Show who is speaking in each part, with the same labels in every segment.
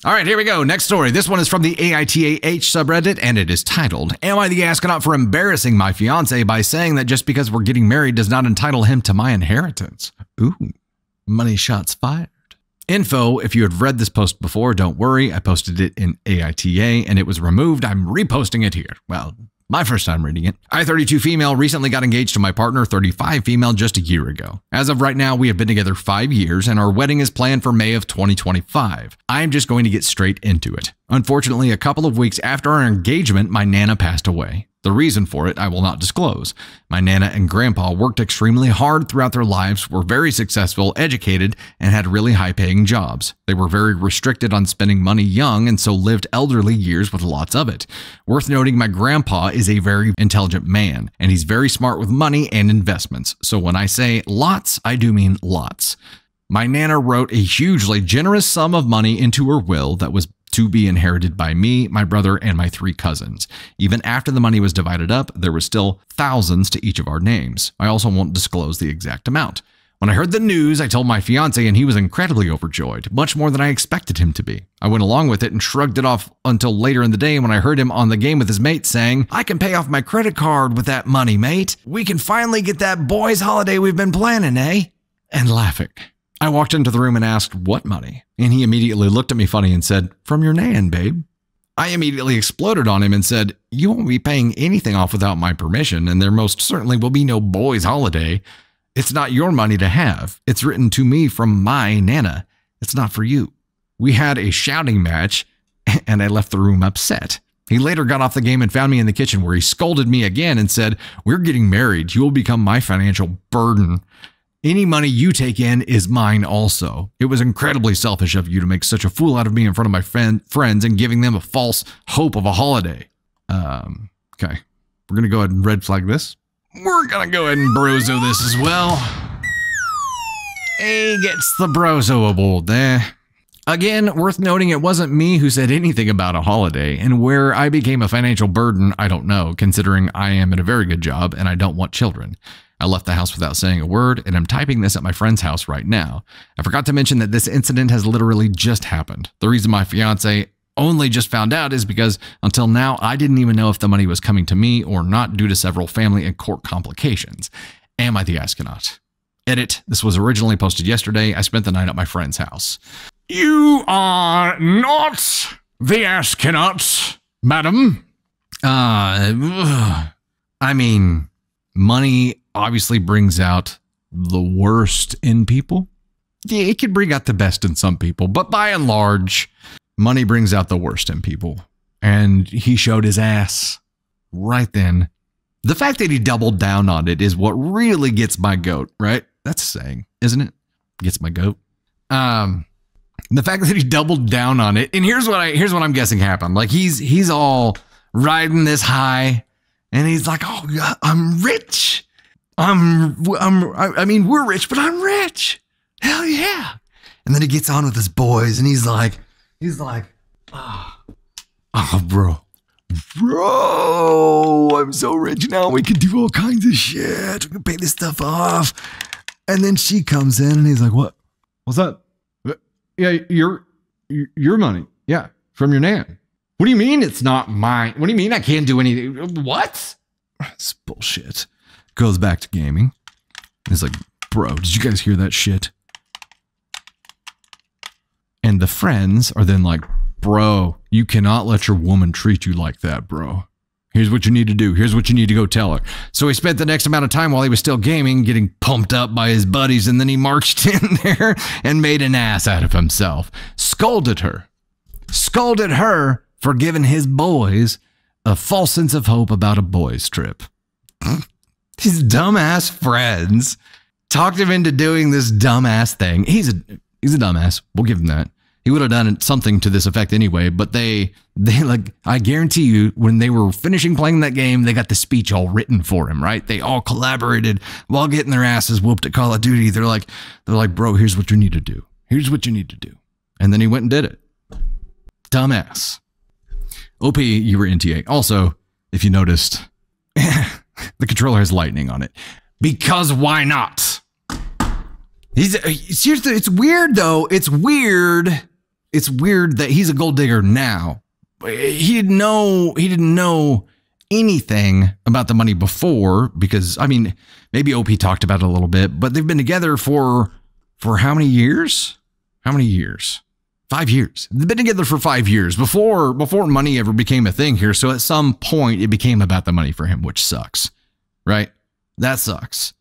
Speaker 1: All right, here we go. Next story. This one is from the AITAH subreddit, and it is titled, Am I the astronaut for embarrassing my fiance by saying that just because we're getting married does not entitle him to my inheritance? Ooh, money shots fired. Info, if you have read this post before, don't worry. I posted it in AITA, and it was removed. I'm reposting it here. Well, my first time reading it. I, 32 female, recently got engaged to my partner, 35 female, just a year ago. As of right now, we have been together 5 years, and our wedding is planned for May of 2025. I'm just going to get straight into it. Unfortunately, a couple of weeks after our engagement, my Nana passed away. The reason for it, I will not disclose. My Nana and Grandpa worked extremely hard throughout their lives, were very successful, educated, and had really high-paying jobs. They were very restricted on spending money young and so lived elderly years with lots of it. Worth noting, my grandpa is a very intelligent man, and he's very smart with money and investments. So when I say lots, I do mean lots. My Nana wrote a hugely generous sum of money into her will that was to be inherited by me, my brother, and my 3 cousins. Even after the money was divided up, there was still thousands to each of our names. I also won't disclose the exact amount. When I heard the news, I told my fiance, and he was incredibly overjoyed, much more than I expected him to be. I went along with it and shrugged it off until later in the day when I heard him on the game with his mate saying, I can pay off my credit card with that money, mate. We can finally get that boys' holiday we've been planning, eh? And laughing. I walked into the room and asked, what money? And he immediately looked at me funny and said, from your Nan, babe. I immediately exploded on him and said, you won't be paying anything off without my permission, and there most certainly will be no boys' holiday. It's not your money to have. It's written to me from my Nana. It's not for you. We had a shouting match, and I left the room upset. He later got off the game and found me in the kitchen where he scolded me again and said, we're getting married. You will become my financial burden. Any money you take in is mine also. It was incredibly selfish of you to make such a fool out of me in front of my friends and giving them a false hope of a holiday. Okay. We're going to go ahead and red flag this. We're going to go ahead and brozo this as well. A gets the brozo award there. Again, worth noting, it wasn't me who said anything about a holiday, and where I became a financial burden, I don't know, considering I am at a very good job and I don't want children. I left the house without saying a word, and I'm typing this at my friend's house right now. I forgot to mention that this incident has literally just happened. The reason my fiance only just found out is because until now, I didn't even know if the money was coming to me or not due to several family and court complications. Am I the astronaut? Edit. This was originally posted yesterday. I spent the night at my friend's house. You are not the astronaut, madam. I mean, money obviously brings out the worst in people. Yeah, it can bring out the best in some people, but by and large, money brings out the worst in people. And he showed his ass right then. The fact that he doubled down on it is what really gets my goat, right? That's a saying, isn't it? Gets my goat. The fact that he doubled down on it, and here's what I'm guessing happened. Like he's all riding this high, and he's like, "Oh, I'm rich. I mean, we're rich, but I'm rich. Hell yeah!" And then he gets on with his boys, and he's like, "Oh, bro, I'm so rich now. We can do all kinds of shit. We can pay this stuff off." And then she comes in, and he's like, "What? What's up?" Yeah, your money. Yeah, from your Nan. What do you mean it's not mine? What do you mean I can't do anything? What? It's bullshit. Goes back to gaming. He's like, bro, did you guys hear that shit? And the friends are then like, bro, you cannot let your woman treat you like that, bro. Here's what you need to do. Here's what you need to go tell her. So he spent the next amount of time while he was still gaming, getting pumped up by his buddies, and then he marched in there and made an ass out of himself. Scolded her for giving his boys a false sense of hope about a boys' trip. His dumbass friends talked him into doing this dumbass thing. He's a dumbass. We'll give him that. He would have done something to this effect anyway, but they like, I guarantee you, when they were finishing playing that game, they got the speech all written for him, right? They all collaborated while getting their asses whooped at Call of Duty. They're like, bro, here's what you need to do. Here's what you need to do. And then he went and did it. Dumbass. OP, you were NTA. Also, if you noticed, the controller has lightning on it. Because why not? Seriously, it's weird though. It's weird. it's weird that he's a gold digger now. He didn't know anything about the money before, because I mean, maybe OP talked about it a little bit, but they've been together for how many years? 5 years. They've been together for 5 years before money ever became a thing here. So at some point it became about the money for him, which sucks, right? That sucks.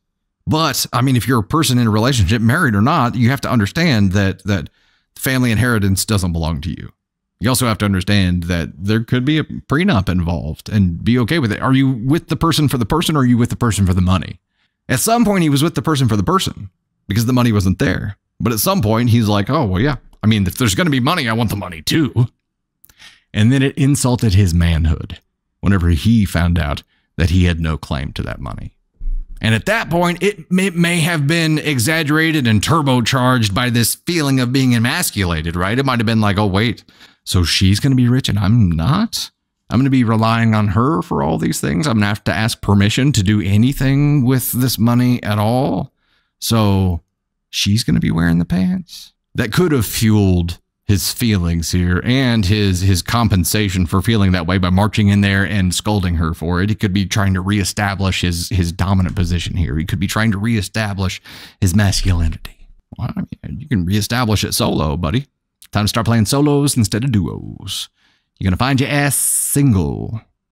Speaker 1: But I mean, if you're a person in a relationship, married or not, you have to understand that family inheritance doesn't belong to you. You also have to understand that there could be a prenup involved, and be okay with it. Are you with the person for the person, or are you with the person for the money? At some point, he was with the person for the person because the money wasn't there. But at some point, he's like, oh, well, yeah. I mean, if there's going to be money, I want the money too. And then it insulted his manhood whenever he found out that he had no claim to that money. And at that point, it may have been exaggerated and turbocharged by this feeling of being emasculated, right? It might have been like, oh, wait, so she's going to be rich and I'm not? I'm going to be relying on her for all these things. I'm going to have to ask permission to do anything with this money at all. So she's going to be wearing the pants. That could have fueled his feelings here and his compensation for feeling that way by marching in there and scolding her for it. He could be trying to reestablish his dominant position here. He could be trying to reestablish his masculinity. Well, I mean, you can reestablish it solo, buddy. Time to start playing solos instead of duos. You're going to find your ass single.